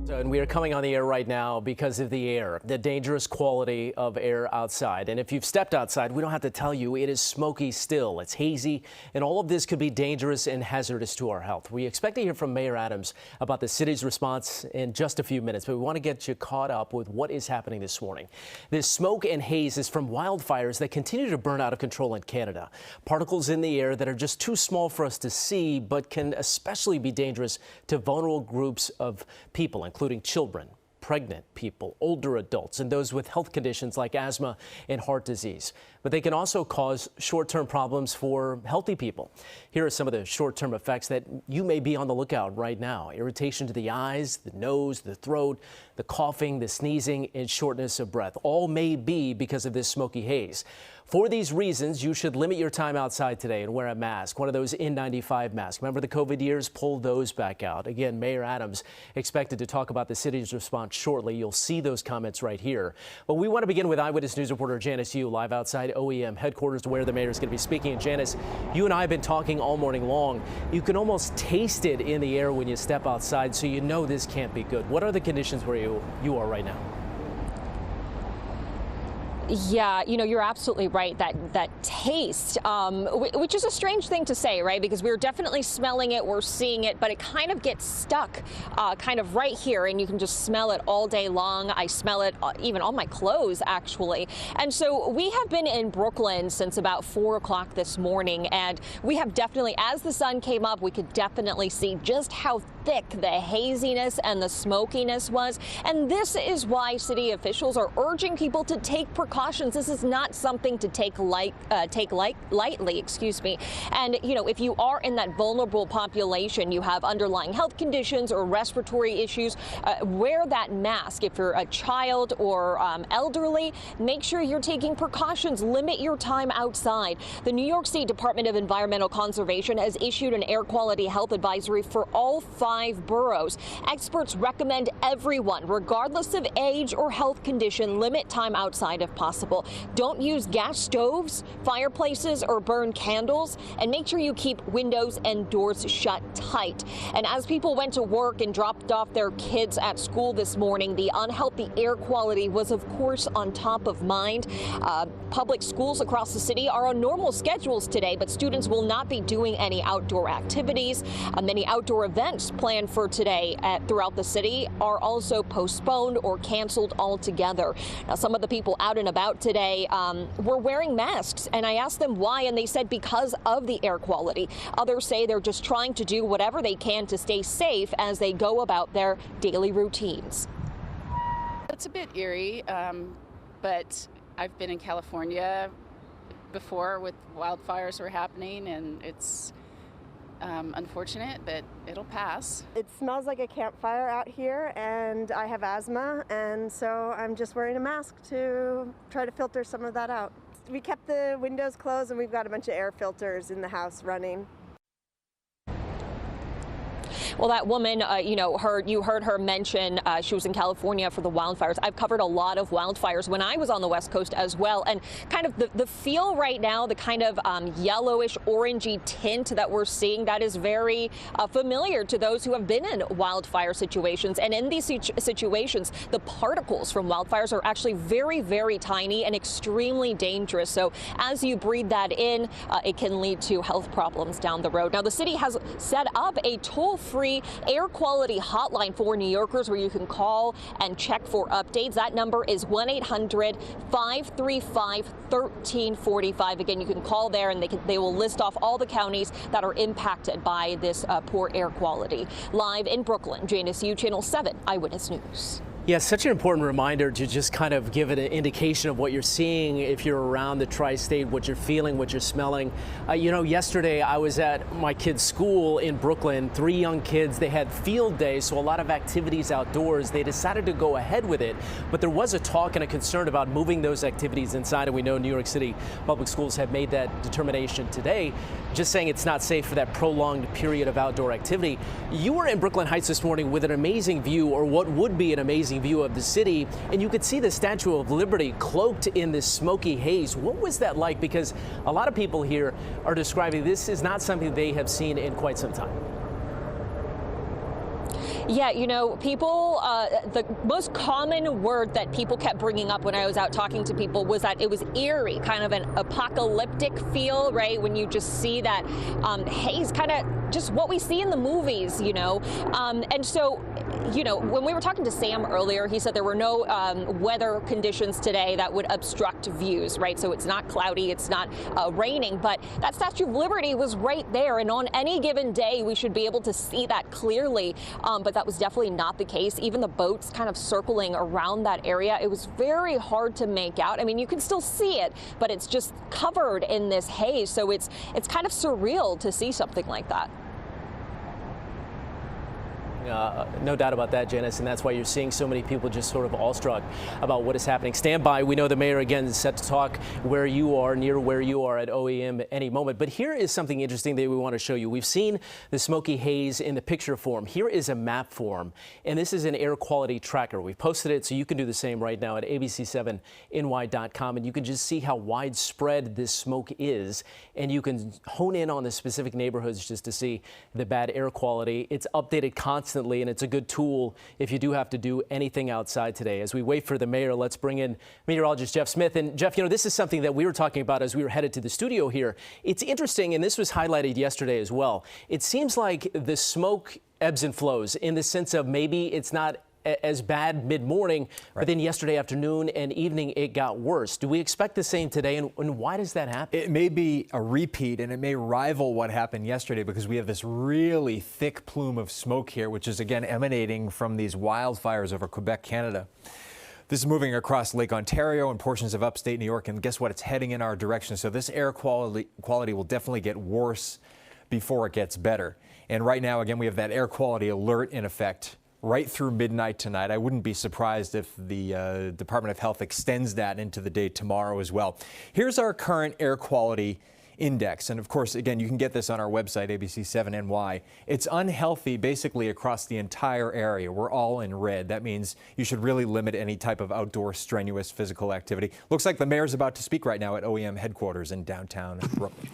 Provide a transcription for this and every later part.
And we are coming on the air right now because of the air, the dangerous quality of air outside. And if you've stepped outside, we don't have to tell you, it is smoky still. It's hazy, and all of this could be dangerous and hazardous to our health. We expect to hear from Mayor Adams about the city's response in just a few minutes, but we want to get you caught up with what is happening this morning. This smoke and haze is from wildfires that continue to burn out of control in Canada. Particles in the air that are just too small for us to see, but can especially be dangerous to vulnerable groups of people, including children, pregnant people, older adults, and those with health conditions like asthma and heart disease. But they can also cause short-term problems for healthy people. Here are some of the short-term effects that you may be on the lookout right now. Irritation to the eyes, the nose, the throat, the coughing, the sneezing, and shortness of breath. All may be because of this smoky haze. For these reasons, you should limit your time outside today and wear a mask, one of those N95 masks. Remember the COVID years? Pull those back out. Again, Mayor Adams expected to talk about the city's response shortly. You'll see those comments right here. But we want to begin with Eyewitness News reporter Janice Yu, live outside OEM headquarters where the mayor is going to be speaking. And Janice, you and I have been talking all morning long. You can almost taste it in the air when you step outside, so you know this can't be good. What are the conditions where you are right now? Yeah, you know, you're absolutely right. That taste, which is a strange thing to say, right? Because we're definitely smelling it, we're seeing it, but it kind of gets stuck kind of right here, and you can just smell it all day long. I smell it even on my clothes, actually. And so we have been in Brooklyn since about 4 o'clock this morning, and we have definitely, as the sun came up, we could definitely see just how thick the haziness and the smokiness was. And this is why city officials are urging people to take precautions. This is not something to take lightly, excuse me. And, you know, if you are in that vulnerable population, you have underlying health conditions or respiratory issues, wear that mask. If you're a child or elderly, make sure you're taking precautions. Limit your time outside. The New York State Department of Environmental Conservation has issued an air quality health advisory for all 5 boroughs. Experts recommend everyone, regardless of age or health condition, limit time outside if possible. Don't use gas stoves, fireplaces, or burn candles, and make sure you keep windows and doors shut tight. And as people went to work and dropped off their kids at school this morning, the unhealthy air quality was, of course, on top of mind. Public schools across the city are on normal schedules today, but students will not be doing any outdoor activities. Many outdoor events planned for today throughout the city are also postponed or canceled altogether. Now, some of the people out and about today were wearing masks, and I asked them why, and they said because of the air quality. Others say they're just trying to do whatever they can to stay safe as they go about their daily routines. It's a bit eerie, but I've been in California before with wildfires were happening, and it's unfortunate, but it'll pass. It smells like a campfire out here, and I have asthma, and so I'm just wearing a mask to try to filter some of that out. We kept the windows closed, and we've got a bunch of air filters in the house running. Well, that woman, you heard her mention she was in California for the wildfires. I've covered a lot of wildfires when I was on the West Coast as well. And kind of the feel right now, the kind of yellowish orangey tint that we're seeing, that is very familiar to those who have been in wildfire situations. And in these situations, the particles from wildfires are actually very, very tiny and extremely dangerous. So as you breathe that in, it can lead to health problems down the road. Now, the city has set up a toll-free toll-free air quality hotline for New Yorkers where you can call and check for updates. That number is 1-800-535-1345. Again, you can call there and they will list off all the counties that are impacted by this poor air quality. Live in Brooklyn, Janice Yu, Channel 7 Eyewitness News. Yeah, such an important reminder to just kind of give it an indication of what you're seeing if you're around the tri-state, what you're feeling, what you're smelling. You know, yesterday I was at my kids' school in Brooklyn, 3 young kids. They had field day, so a lot of activities outdoors. They decided to go ahead with it, but there was a talk and a concern about moving those activities inside, and we know New York City public schools have made that determination today, just saying it's not safe for that prolonged period of outdoor activity. You were in Brooklyn Heights this morning with an amazing view, or what would be an amazing view of the city, and you could see the Statue of Liberty cloaked in this smoky haze. What was that like? Because a lot of people here are describing this is not something they have seen in quite some time. Yeah, you know, people, the most common word that people kept bringing up when I was out talking to people was that it was eerie, kind of an apocalyptic feel, right? When you just see that haze, kind of just what we see in the movies, you know. And so, you know, when we were talking to Sam earlier, he said there were no weather conditions today that would obstruct views, right? So it's not cloudy, it's not raining, but that Statue of Liberty was right there. And on any given day, we should be able to see that clearly. But that was definitely not the case. Even the boats kind of circling around that area, it was very hard to make out. I mean, you can still see it, but it's just covered in this haze. So it's kind of surreal to see something like that. No doubt about that, Janice, and that's why you're seeing so many people just sort of awestruck about what is happening. Stand by. We know the mayor, again, is set to talk where you are, near where you are at OEM any moment. But here is something interesting that we want to show you. We've seen the smoky haze in the picture form. Here is a map form, and this is an air quality tracker. We've posted it, so you can do the same right now at abc7ny.com, and you can just see how widespread this smoke is, and you can hone in on the specific neighborhoods just to see the bad air quality. It's updated constantly, and it's a good tool if you do have to do anything outside today. As we wait for the mayor, let's bring in meteorologist Jeff Smith. And Jeff, you know, this is something that we were talking about as we were headed to the studio here. It's interesting, and this was highlighted yesterday as well. It seems like the smoke ebbs and flows in the sense of maybe it's not as bad mid-morning, right, but then yesterday afternoon and evening it got worse. Do we expect the same today, and why does that happen? It may be a repeat, and it may rival what happened yesterday because we have this really thick plume of smoke here, which is again emanating from these wildfires over Quebec, Canada. This is moving across Lake Ontario and portions of upstate New York, and guess what? It's heading in our direction. So this air quality will definitely get worse before it gets better. And right now, again, we have that air quality alert in effect right through midnight tonight. I wouldn't be surprised if the Department of Health extends that into the day tomorrow as well. Here's our current air quality index. And of course, again, you can get this on our website, ABC7NY. It's unhealthy basically across the entire area. We're all in red. That means you should really limit any type of outdoor strenuous physical activity. Looks like the mayor's about to speak right now at OEM headquarters in downtown Brooklyn.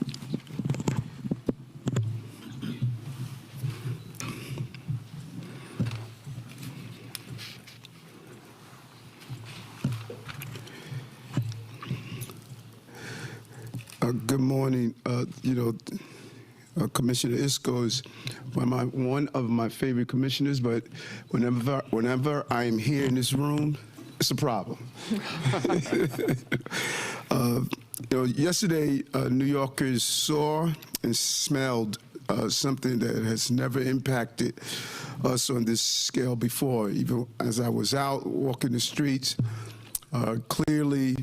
Good morning. Commissioner Isco is one of my favorite commissioners, but whenever I am here in this room, it's a problem. Yesterday, New Yorkers saw and smelled something that has never impacted us on this scale before. Even as I was out walking the streets, clearly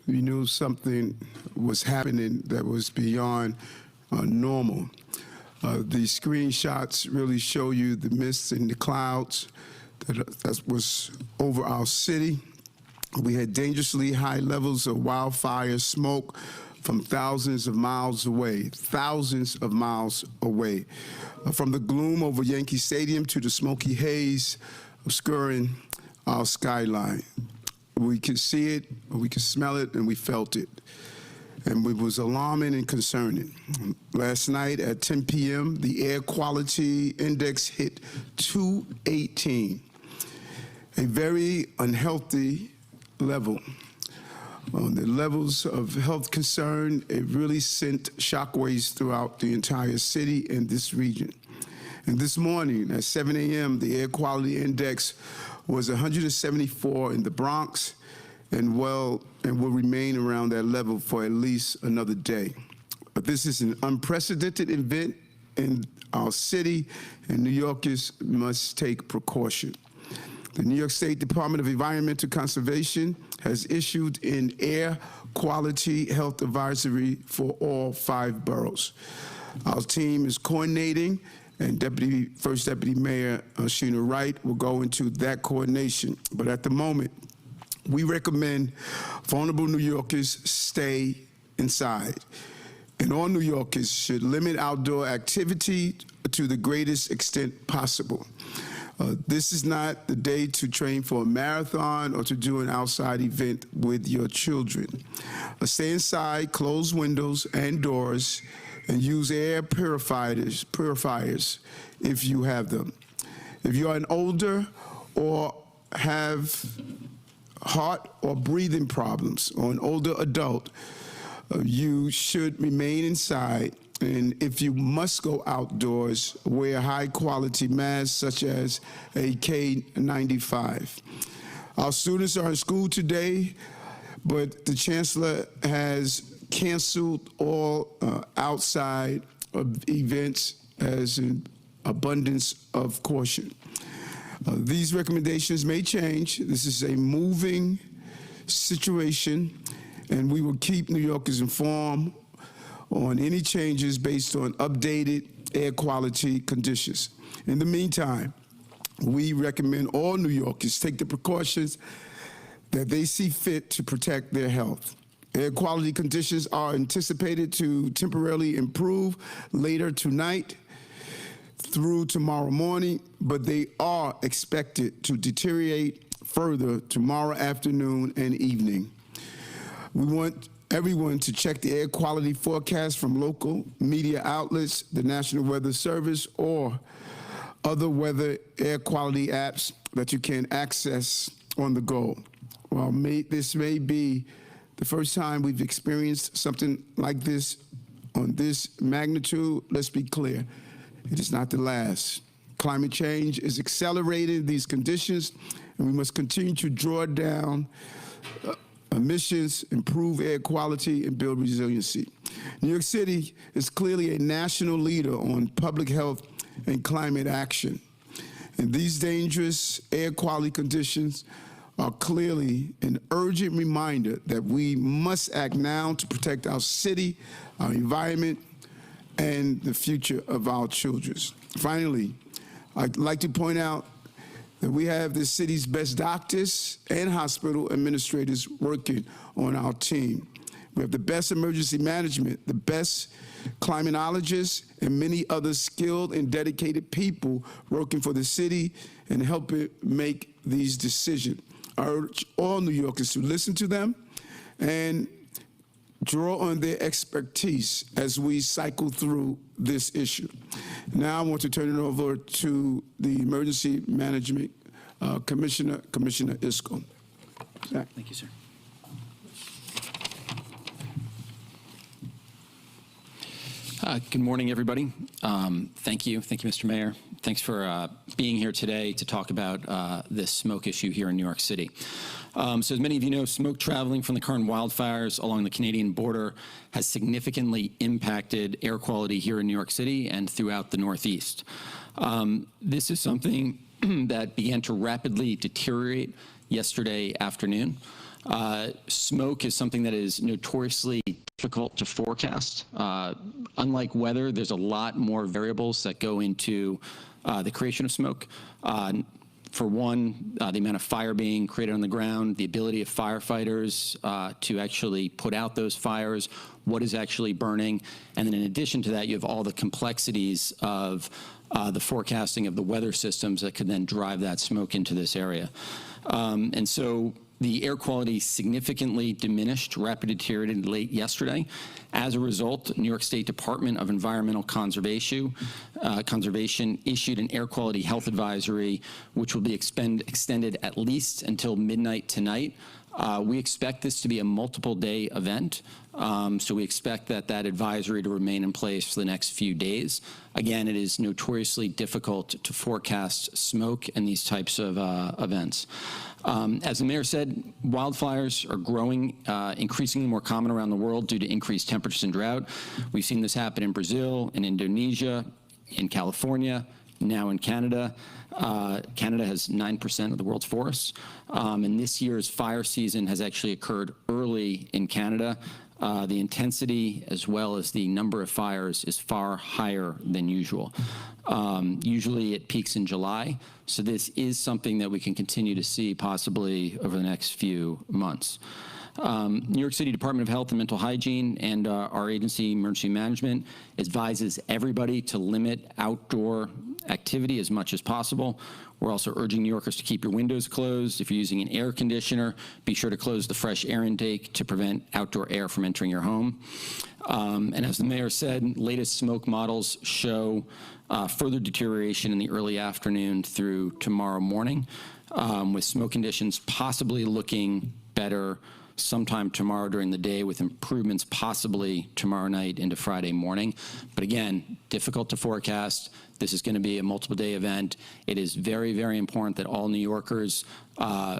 we knew something was happening that was beyond normal. The screenshots really show you the mists and the clouds that was over our city. We had dangerously high levels of wildfire smoke from thousands of miles away, from the gloom over Yankee Stadium to the smoky haze obscuring our skyline. We could see it, we could smell it, and we felt it. And it was alarming and concerning. Last night at 10 p.m., the air quality index hit 218, a very unhealthy level. On the levels of health concern, it really sent shockwaves throughout the entire city and this region. And this morning at 7 a.m., the air quality index was 174 in the Bronx and will remain around that level for at least another day. But this is an unprecedented event in our city, and New Yorkers must take precaution. The New York State Department of Environmental Conservation has issued an air quality health advisory for all 5 boroughs. Our team is coordinating, and First Deputy Mayor Sheena Wright will go into that coordination. But at the moment, we recommend vulnerable New Yorkers stay inside. And all New Yorkers should limit outdoor activity to the greatest extent possible. This is not the day to train for a marathon or to do an outside event with your children. Stay inside, close windows and doors, and use air purifiers if you have them. If you are an older or have heart or breathing problems, or an older adult, you should remain inside. And if you must go outdoors, wear high-quality masks such as a K95. Our students are in school today, but the chancellor has canceled all outside events as an abundance of caution. These recommendations may change. This is a moving situation, and we will keep New Yorkers informed on any changes based on updated air quality conditions. In the meantime, we recommend all New Yorkers take the precautions that they see fit to protect their health. Air quality conditions are anticipated to temporarily improve later tonight through tomorrow morning, but they are expected to deteriorate further tomorrow afternoon and evening. We want everyone to check the air quality forecast from local media outlets, the National Weather Service, or other weather air quality apps that you can access on the go. While this may be the first time we've experienced something like this on this magnitude, let's be clear, it is not the last. Climate change is accelerating these conditions, and we must continue to draw down emissions, improve air quality, and build resiliency. New York City is clearly a national leader on public health and climate action. And these dangerous air quality conditions are clearly an urgent reminder that we must act now to protect our city, our environment, and the future of our children. Finally, I'd like to point out that we have the city's best doctors and hospital administrators working on our team. We have the best emergency management, the best climatologists, and many other skilled and dedicated people working for the city and helping make these decisions. I urge all New Yorkers to listen to them and draw on their expertise as we cycle through this issue. Now I want to turn it over to the Emergency Management Commissioner Isco. Zach. Thank you, sir. Good morning, everybody. Thank you, Mr. Mayor. Thanks for being here today to talk about this smoke issue here in New York City. So as many of you know, smoke traveling from the current wildfires along the Canadian border has significantly impacted air quality here in New York City and throughout the Northeast. This is something that began to rapidly deteriorate yesterday afternoon. Smoke is something that is notoriously difficult to forecast. Unlike weather, there's a lot more variables that go into the creation of smoke. For one, the amount of fire being created on the ground, the ability of firefighters to actually put out those fires, what is actually burning, and then in addition to that, you have all the complexities of the forecasting of the weather systems that could then drive that smoke into this area. And so the air quality significantly diminished, rapidly deteriorated late yesterday. As a result, New York State Department of Environmental Conservation issued an air quality health advisory, which will be extended at least until midnight tonight We expect this to be a multiple-day event, so we expect that advisory to remain in place for the next few days. Again, it is notoriously difficult to forecast smoke and these types of events. As the mayor said, wildfires are growing, increasingly more common around the world due to increased temperatures and drought. We've seen this happen in Brazil, in Indonesia, in California, now in Canada. Canada has 9% of the world's forests, and this year's fire season has actually occurred early in Canada. The intensity as well as the number of fires is far higher than usual. Usually it peaks in July, so this is something that we can continue to see possibly over the next few months. New York City Department of Health and Mental Hygiene and our agency, Emergency Management, advises everybody to limit outdoor activity as much as possible. We're also urging New Yorkers to keep your windows closed. If you're using an air conditioner, be sure to close the fresh air intake to prevent outdoor air from entering your home. And as the mayor said, latest smoke models show further deterioration in the early afternoon through tomorrow morning, with smoke conditions possibly looking better sometime tomorrow during the day, with improvements possibly tomorrow night into Friday morning. But again, difficult to forecast. This is going to be a multiple-day event. It is very, very important that all New Yorkers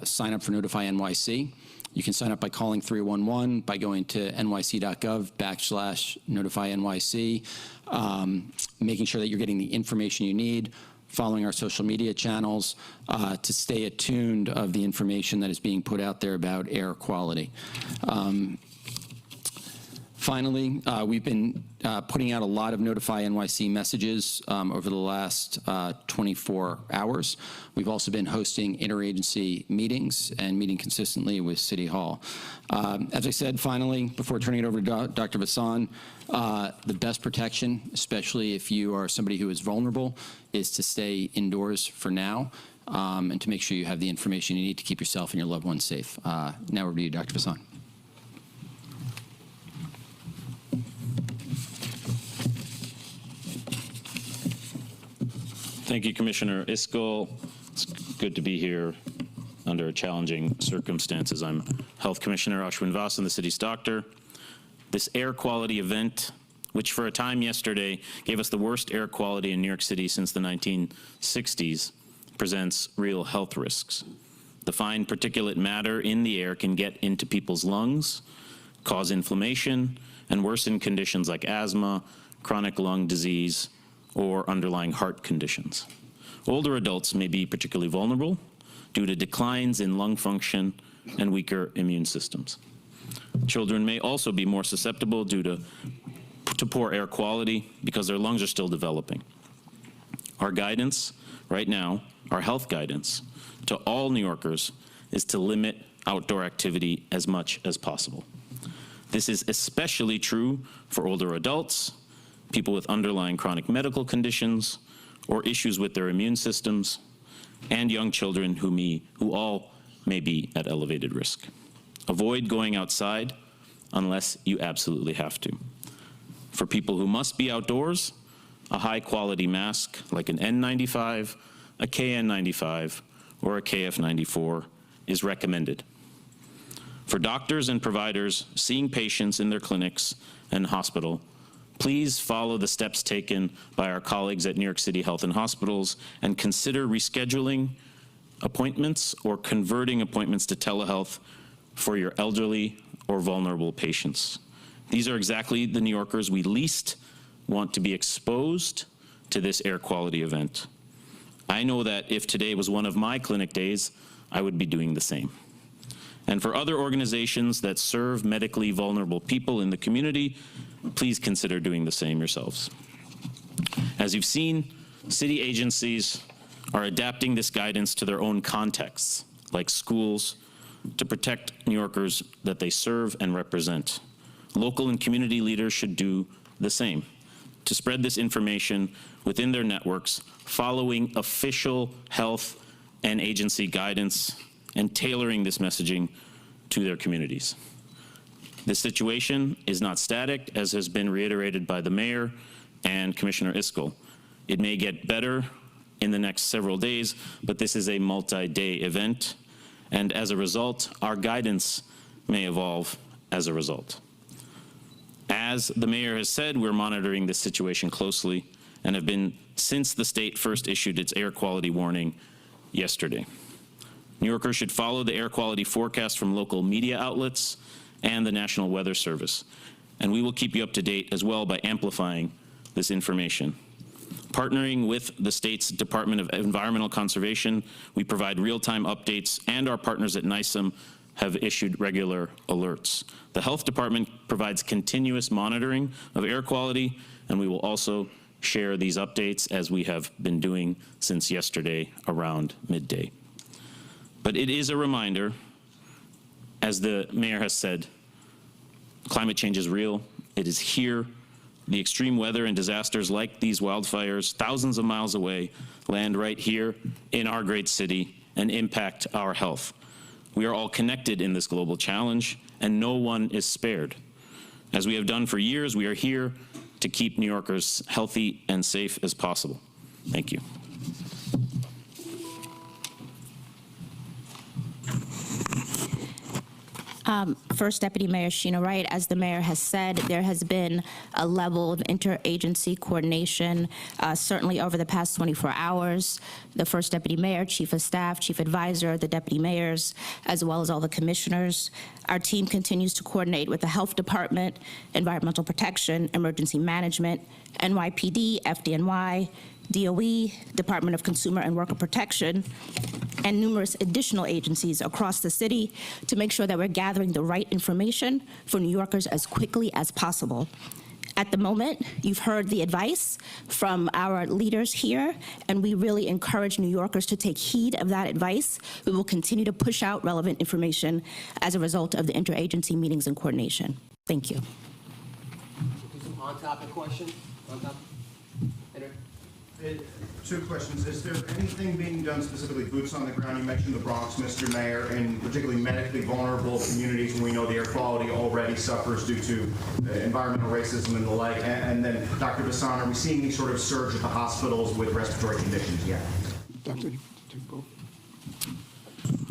sign up for Notify NYC. You can sign up by calling 311, by going to nyc.gov/Notify NYC, making sure that you're getting the information you need, following our social media channels to stay attuned of the information that is being put out there about air quality. Finally, we've been putting out a lot of Notify NYC messages over the last 24 hours. We've also been hosting interagency meetings and meeting consistently with City Hall. As I said, finally, before turning it over to Dr. Vassan, the best protection, especially if you are somebody who is vulnerable, is to stay indoors for now and to make sure you have the information you need to keep yourself and your loved ones safe. Now over to you, Dr. Vassan. Thank you, Commissioner Iskell. It's good to be here under challenging circumstances. I'm Health Commissioner Ashwin Vasan, the city's doctor. This air quality event, which for a time yesterday gave us the worst air quality in New York City since the 1960s, presents real health risks. The fine particulate matter in the air can get into people's lungs, cause inflammation, and worsen conditions like asthma, chronic lung disease, or underlying heart conditions. Older adults may be particularly vulnerable due to declines in lung function and weaker immune systems. Children may also be more susceptible due to poor air quality because their lungs are still developing. Our guidance right now, our health guidance to all New Yorkers, is to limit outdoor activity as much as possible. This is especially true for older adults, people with underlying chronic medical conditions or issues with their immune systems, and young children who all may be at elevated risk. Avoid going outside unless you absolutely have to. For people who must be outdoors, a high-quality mask like an N95, a KN95, or a KF94 is recommended. For doctors and providers seeing patients in their clinics and hospital, please follow the steps taken by our colleagues at New York City Health and Hospitals and consider rescheduling appointments or converting appointments to telehealth for your elderly or vulnerable patients. These are exactly the New Yorkers we least want to be exposed to this air quality event. I know that if today was one of my clinic days, I would be doing the same. And for other organizations that serve medically vulnerable people in the community, please consider doing the same yourselves. As you've seen, city agencies are adapting this guidance to their own contexts, like schools, to protect New Yorkers that they serve and represent. Local and community leaders should do the same, to spread this information within their networks, following official health and agency guidance and tailoring this messaging to their communities. This situation is not static, as has been reiterated by the mayor and Commissioner Iskell. It may get better in the next several days, but this is a multi-day event, And as a result, our guidance may evolve as a result. As the mayor has said, we're monitoring this situation closely and have been since the state first issued its air quality warning yesterday. New Yorkers should follow the air quality forecast from local media outlets and the National Weather Service. And we will keep you up to date as well by amplifying this information. Partnering with the state's Department of Environmental Conservation, we provide real-time updates, and our partners at NISM have issued regular alerts. The Health Department provides continuous monitoring of air quality, and we will also share these updates as we have been doing since yesterday around midday. But it is a reminder, as the mayor has said, climate change is real, it is here. The extreme weather and disasters like these wildfires thousands of miles away land right here in our great city and impact our health. We are all connected in this global challenge, and no one is spared. As we have done for years, we are here to keep New Yorkers healthy and safe as possible. Thank you. First Deputy Mayor Sheena Wright, as the mayor has said, there has been a level of interagency coordination, certainly over the past 24 hours. The First Deputy Mayor, Chief of Staff, Chief Advisor, the Deputy Mayors, as well as all the commissioners. Our team continues to coordinate with the Health Department, Environmental Protection, Emergency Management, NYPD, FDNY, DOE, Department of Consumer and Worker Protection, and numerous additional agencies across the city to make sure that we're gathering the right information for New Yorkers as quickly as possible. At the moment, you've heard the advice from our leaders here, and we really encourage New Yorkers to take heed of that advice. We will continue to push out relevant information as a result of the interagency meetings and coordination. Thank you. Some on-topic questions? Two questions. Is there anything being done specifically, boots on the ground? You mentioned the Bronx, Mr. Mayor, and particularly medically vulnerable communities, and we know the air quality already suffers due to environmental racism and the like. And then, Dr. Bassan, are we seeing any sort of surge at the hospitals with respiratory conditions yet? Dr.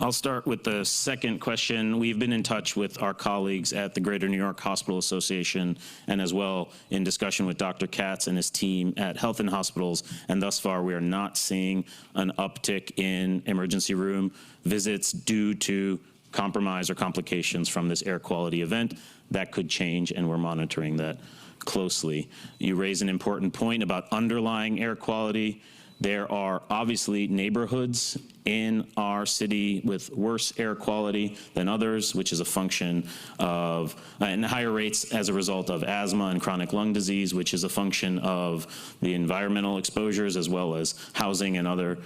I'll start with the second question. We've been in touch with our colleagues at the Greater New York Hospital Association and as well in discussion with Dr. Katz and his team at Health and Hospitals, and thus far we are not seeing an uptick in emergency room visits due to compromise or complications from this air quality event. That could change, and we're monitoring that closely. You raise an important point about underlying air quality. There are obviously neighborhoods in our city with worse air quality than others, which is a function of, and higher rates as a result of asthma and chronic lung disease, which is a function of the environmental exposures as well as housing and other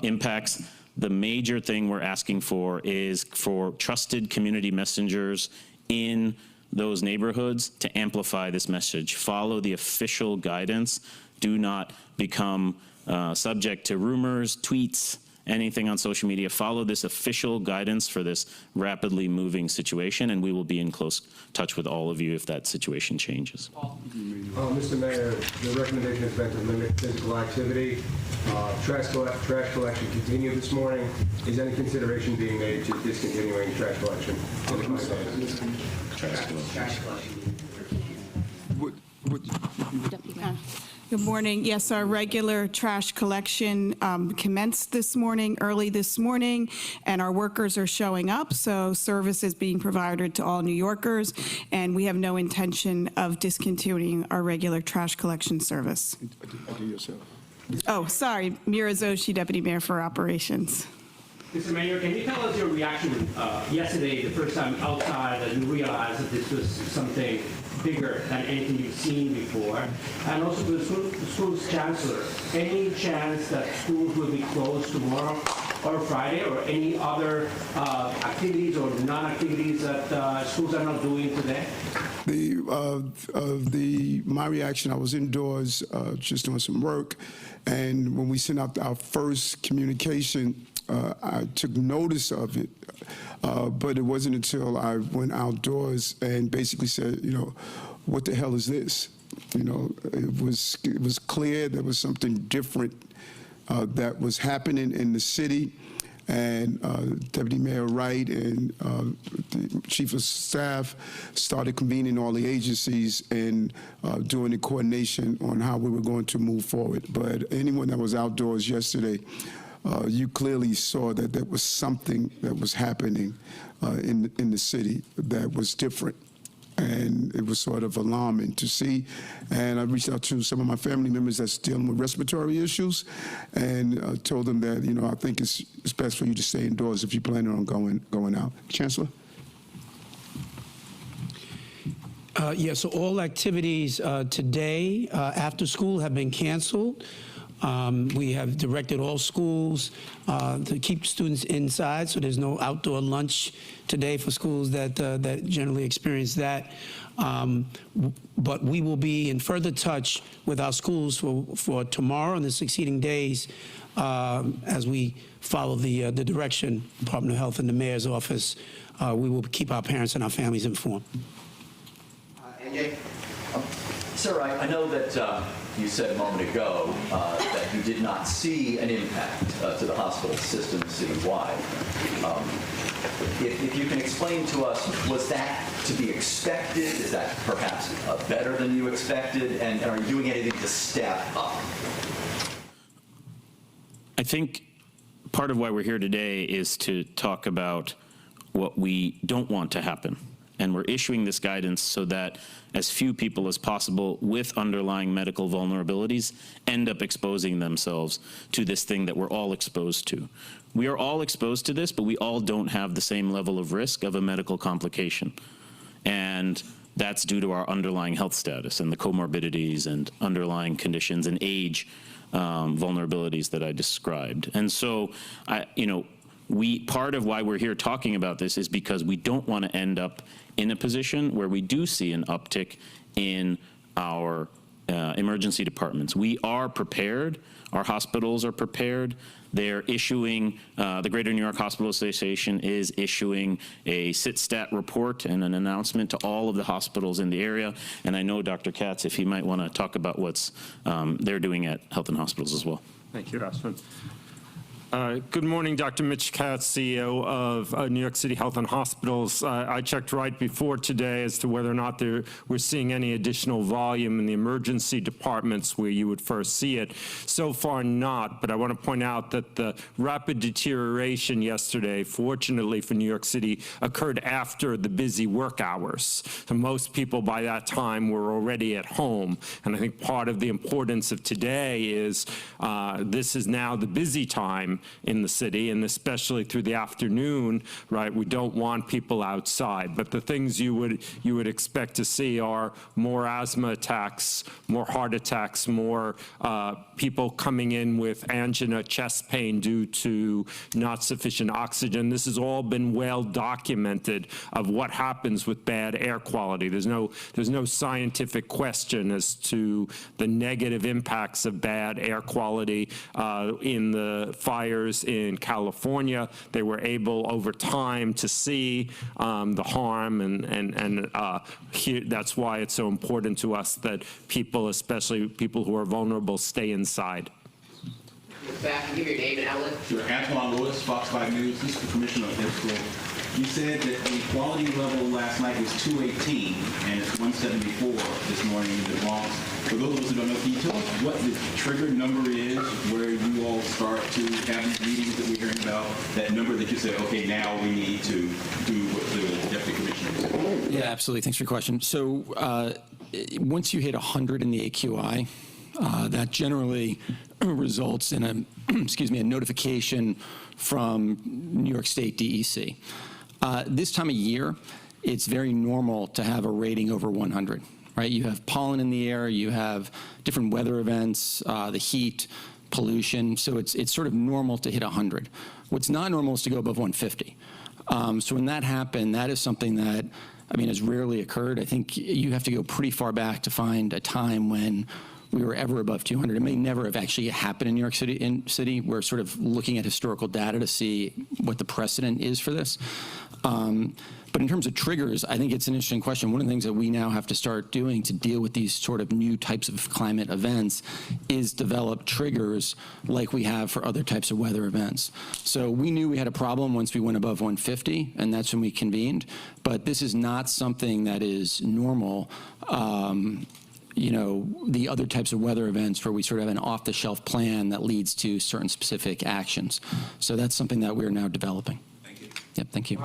impacts. The major thing we're asking for is for trusted community messengers in those neighborhoods to amplify this message. Follow the official guidance. Do not become subject to rumors, tweets, anything on social media. Follow this official guidance for this rapidly moving situation, and we will be in close touch with all of you if that situation changes. Mr. Mayor, the recommendation has been to limit physical activity. Trash collection continued this morning. Is any consideration being made to discontinuing trash collection? Good morning. Yes, our regular trash collection commenced this morning, early this morning, and our workers are showing up, so service is being provided to all New Yorkers, and we have no intention of discontinuing our regular trash collection service. Oh, sorry, Mira Zoshi, Deputy Mayor for Operations. Mr. Mayor, can you tell us your reaction yesterday, the first time outside, that you realized that this was something bigger than anything you've seen before? And also to the school's chancellor, any chance that schools will be closed tomorrow or Friday, or any other activities or non-activities that schools are not doing today? My reaction, I was indoors just doing some work, and when we sent out our first communication, I took notice of it, but it wasn't until I went outdoors and basically said, you know, what the hell is this? You know, it was clear there was something different that was happening in the city, and Deputy Mayor Wright and the Chief of Staff started convening all the agencies and doing the coordination on how we were going to move forward. But anyone that was outdoors yesterday, you clearly saw that there was something that was happening in the city that was different. And it was sort of alarming to see. And I reached out to some of my family members that's dealing with respiratory issues and told them that, you know, I think it's best for you to stay indoors if you're planning on going out. Chancellor? Yeah, so all activities today after school have been canceled. We have directed all schools to keep students inside, so there's no outdoor lunch today for schools that generally experience that. But we will be in further touch with our schools for tomorrow and the succeeding days as we follow the direction Department of Health and the Mayor's office. We will keep our parents and our families informed. Sir, I know that you said a moment ago that you did not see an impact to the hospital system citywide. If you can explain to us, was that to be expected? Is that perhaps better than you expected? And are you doing anything to step up? I think part of why we're here today is to talk about what we don't want to happen. And we're issuing this guidance so that as few people as possible with underlying medical vulnerabilities end up exposing themselves to this thing that we're all exposed to. We are all exposed to this, but we all don't have the same level of risk of a medical complication. And that's due to our underlying health status and the comorbidities and underlying conditions and age vulnerabilities that I described. And so, part of why we're here talking about this is because we don't want to end up in a position where we do see an uptick in our emergency departments. We are prepared. Our hospitals are prepared. They're issuing, the Greater New York Hospital Association is issuing a sit-stat report and an announcement to all of the hospitals in the area. And I know Dr. Katz, if he might want to talk about what's they're doing at Health and Hospitals as well. Thank you, Ashwin. Good morning, Dr. Mitch Katz, CEO of New York City Health and Hospitals. I checked right before today as to whether or not we're seeing any additional volume in the emergency departments where you would first see it. So far not, but I want to point out that the rapid deterioration yesterday, fortunately for New York City, occurred after the busy work hours. So most people by that time were already at home. And I think part of the importance of today is this is now the busy time in the city, and especially through the afternoon, right? We don't want people outside, but the things you would expect to see are more asthma attacks, more heart attacks, more people coming in with angina, chest pain due to not sufficient oxygen. This has all been well documented of what happens with bad air quality. There's no scientific question as to the negative impacts of bad air quality in the fires in California. They were able over time to see the harm, and that's why it's so important to us that people, especially people who are vulnerable, stay inside. Back and give your name and outlet. Sure. Antoine Lewis, Fox 5 News. This is the Commissioner of EBSCO. You said that the quality level last night was 218, and it's 174 this morning in the Bronx. For those of us who don't know, can you tell us what the trigger number is where you all start to have these meetings that we're hearing about, that number that you said, okay, now we need to do what the Deputy Commissioner said? Yeah, absolutely. Thanks for your question. So once you hit 100 in the AQI, that generally results in a notification from New York State DEC. This time of year, it's very normal to have a rating over 100, right? You have pollen in the air, you have different weather events, the heat, pollution, so it's sort of normal to hit 100. What's not normal is to go above 150. So when that happened, that is something that, has rarely occurred. I think you have to go pretty far back to find a time when we were ever above 200. It may never have actually happened in New York City. We're sort of looking at historical data to see what the precedent is for this. But in terms of triggers, I think it's an interesting question. One of the things that we now have to start doing to deal with these sort of new types of climate events is develop triggers like we have for other types of weather events. So we knew we had a problem once we went above 150, and that's when we convened. But this is not something that is normal. You know, the other types of weather events where we sort of have an off-the-shelf plan that leads to certain specific actions. So that's something that we're now developing. Thank you. Yep, thank you.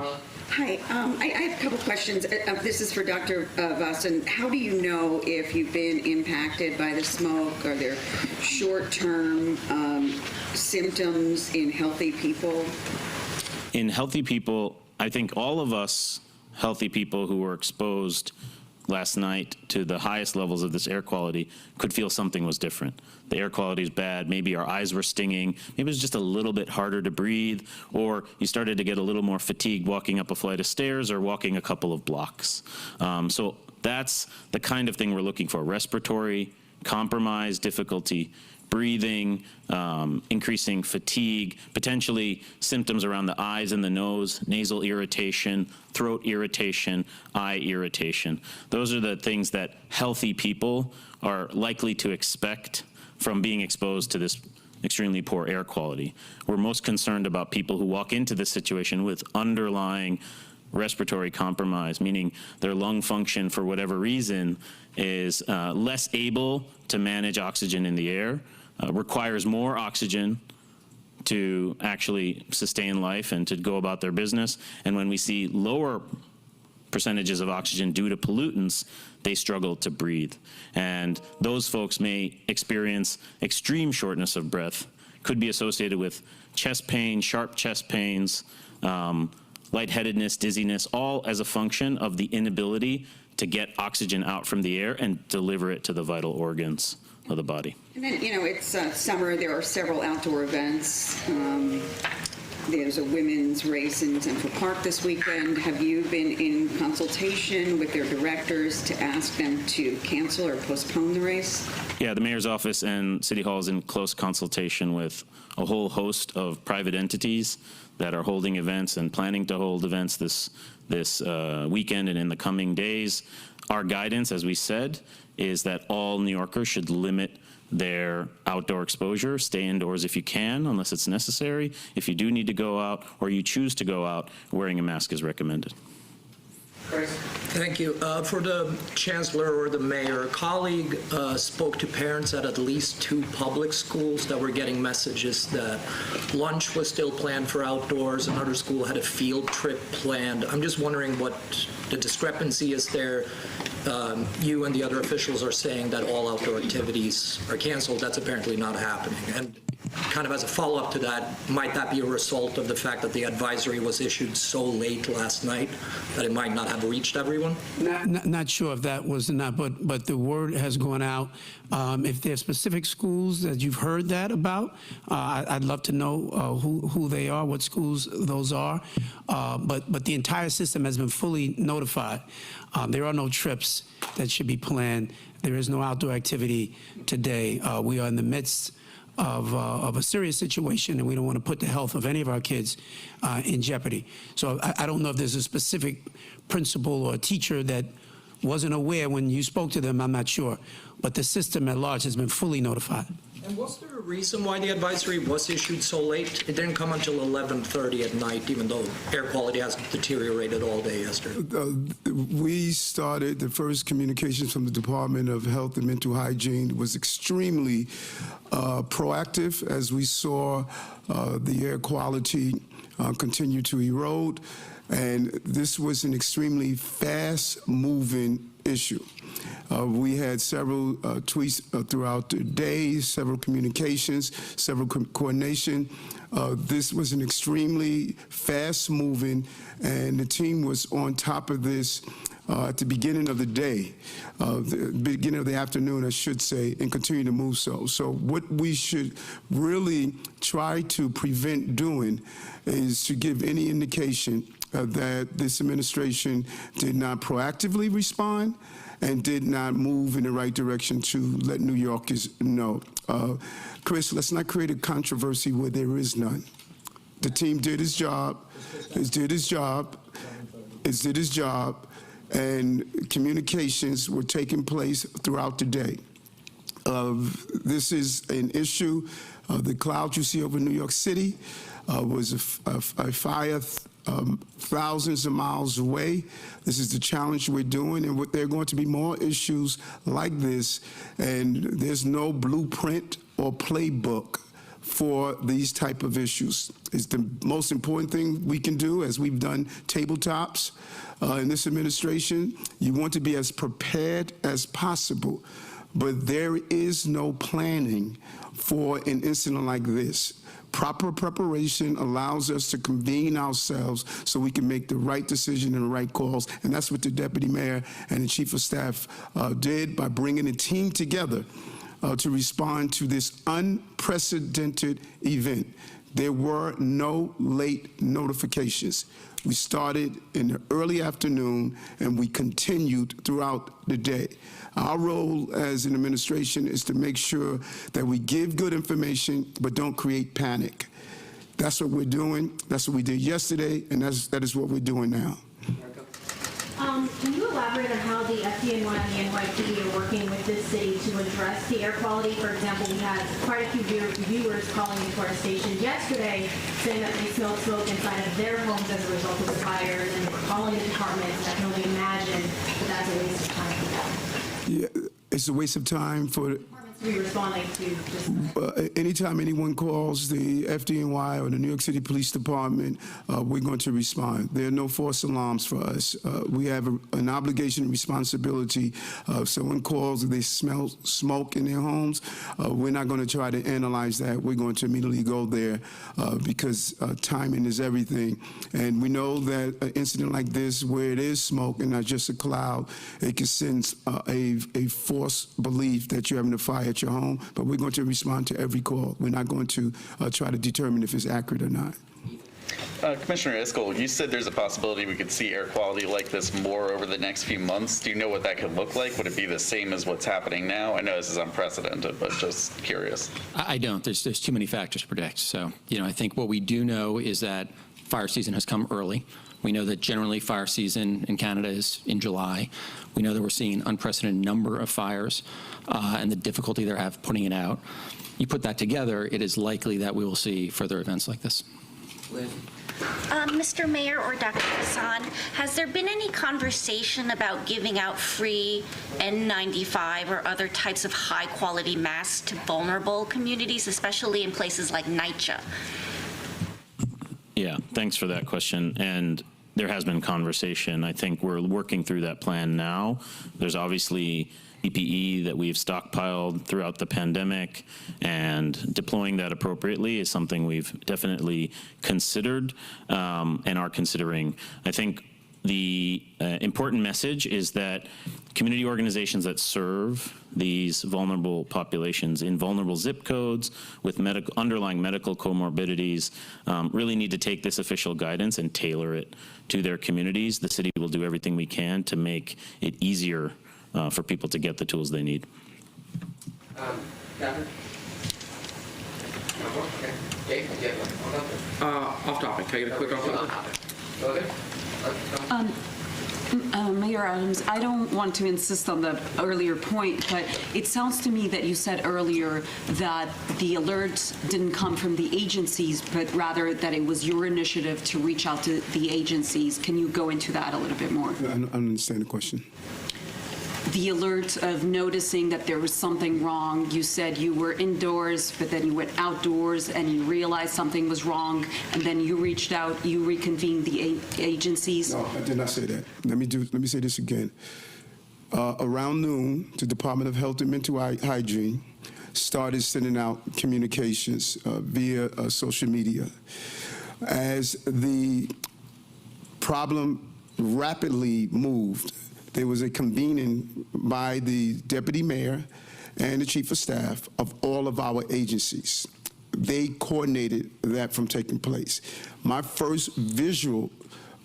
Hi, I have a couple questions. This is for Dr. Vossen. How do you know if you've been impacted by the smoke? Are there short-term symptoms in healthy people? In healthy people, I think all of us healthy people who were exposed last night to the highest levels of this air quality could feel something was different. The air quality is bad. Maybe our eyes were stinging. Maybe it was just a little bit harder to breathe, or you started to get a little more fatigued walking up a flight of stairs or walking a couple of blocks. So that's the kind of thing we're looking for: respiratory, compromise, difficulty breathing, increasing fatigue, potentially symptoms around the eyes and the nose, nasal irritation, throat irritation, eye irritation. Those are the things that healthy people are likely to expect from being exposed to this extremely poor air quality. We're most concerned about people who walk into this situation with underlying respiratory compromise, meaning their lung function, for whatever reason, is less able to manage oxygen in the air, requires more oxygen to actually sustain life and to go about their business. And when we see lower percentages of oxygen due to pollutants, they struggle to breathe. And those folks may experience extreme shortness of breath, could be associated with chest pain, sharp chest pains, lightheadedness, dizziness, all as a function of the inability to get oxygen out from the air and deliver it to the vital organs of the body. And then, you know, it's summer. There are several outdoor events. There's a women's race in Central Park this weekend. Have you been in consultation with their directors to ask them to cancel or postpone the race? Yeah, the mayor's office and City Hall is in close consultation with a whole host of private entities that are holding events and planning to hold events this weekend and in the coming days. Our guidance, as we said, is that all New Yorkers should limit their outdoor exposure, stay indoors if you can, unless it's necessary. If you do need to go out or you choose to go out, wearing a mask is recommended. Thank you. For the chancellor or the mayor, a colleague spoke to parents at least 2 public schools that were getting messages that lunch was still planned for outdoors. Another school had a field trip planned. I'm just wondering what the discrepancy is there. You and the other officials are saying that all outdoor activities are canceled. That's apparently not happening. And kind of as a follow-up to that, might that be a result of the fact that the advisory was issued so late last night that it might not have reached everyone? Not sure if that was or not, but the word has gone out. If there are specific schools that you've heard that about, I'd love to know who they are, what schools those are. But the entire system has been fully notified. There are no trips that should be planned. There is no outdoor activity today. We are in the midst of a serious situation, and we don't want to put the health of any of our kids in jeopardy. So I don't know if there's a specific principal or teacher that wasn't aware when you spoke to them. I'm not sure. But the system at large has been fully notified. And was there a reason why the advisory was issued so late? It didn't come until 11:30 at night, even though air quality has deteriorated all day yesterday. We started the first communications from the Department of Health and Mental Hygiene was extremely proactive as we saw the air quality continue to erode. And this was an extremely fast-moving issue. We had several tweets throughout the day, several communications, several coordination. This was an extremely fast-moving, and the team was on top of this at the beginning of the day, the beginning of the afternoon, I should say, and continue to move so. So what we should really try to prevent doing is to give any indication that this administration did not proactively respond and did not move in the right direction to let New Yorkers know. Chris, let's not create a controversy where there is none. The team did its job, did his job, and communications were taking place throughout the day. This is an issue. The cloud you see over New York City was a fire thousands of miles away. This is the challenge we're doing, and there are going to be more issues like this, and there's no blueprint or playbook for these type of issues. It's the most important thing we can do, as we've done tabletops in this administration. You want to be as prepared as possible, but there is no planning for an incident like this. Proper preparation allows us to convene ourselves so we can make the right decision and the right calls, and that's what the deputy mayor and the chief of staff did by bringing a team together to respond to this unprecedented event. There were no late notifications. We started in the early afternoon, and we continued throughout the day. Our role as an administration is to make sure that we give good information but don't create panic. That's what we're doing. That's what we did yesterday, and that is what we're doing now. Can you elaborate on how the FDNY and the NYPD are working with this city to address the air quality? For example, we had quite a few viewers calling into our station yesterday saying that they smelled smoke inside of their homes as a result of the fire, and then they were calling the departments. I can only imagine that that's a waste of time for them. Yeah, it's a waste of time for to be responding to just anytime anyone calls the FDNY or the New York City Police Department, we're going to respond. There are no false alarms for us. We have an obligation and responsibility. If someone calls and they smell smoke in their homes, we're not going to try to analyze that. We're going to immediately go there because timing is everything. And we know that an incident like this, where it is smoke and not just a cloud, it can send a false belief that you're having a fire at your home, but we're going to respond to every call. We're not going to try to determine if it's accurate or not. Commissioner Iscol, you said there's a possibility we could see air quality like this more over the next few months. Do you know what that could look like? Would it be the same as what's happening now? I know this is unprecedented, but just curious. I don't. There's too many factors to predict. So, I think what we do know is that fire season has come early. We know that generally fire season in Canada is in July. We know that we're seeing an unprecedented number of fires and the difficulty they have putting it out. You put that together, it is likely that we will see further events like this. Mr. Mayor or Dr. Hassan, has there been any conversation about giving out free N95 or other types of high-quality masks to vulnerable communities, especially in places like NYCHA? Yeah, thanks for that question. And there has been conversation. I think we're working through that plan now. There's obviously PPE that we've stockpiled throughout the pandemic, and deploying that appropriately is something we've definitely considered and are considering. I think the important message is that community organizations that serve these vulnerable populations in vulnerable zip codes with underlying medical comorbidities really need to take this official guidance and tailor it to their communities. The city will do everything we can to make it easier for people to get the tools they need. Off topic. Can I get a quick off topic? Mayor Adams, I don't want to insist on the earlier point, but it sounds to me that you said earlier that the alerts didn't come from the agencies, but rather that it was your initiative to reach out to the agencies. Can you go into that a little bit more? I don't understand the question. The alert of noticing that there was something wrong, you said you were indoors, but then you went outdoors and you realized something was wrong, and then you reached out, you reconvened the agencies? No, I did not say that. Let me say this again. Around noon, the Department of Health and Mental Hygiene started sending out communications via social media. As the problem rapidly moved, there was a convening by the deputy mayor and the chief of staff of all of our agencies. They coordinated that from taking place. My first visual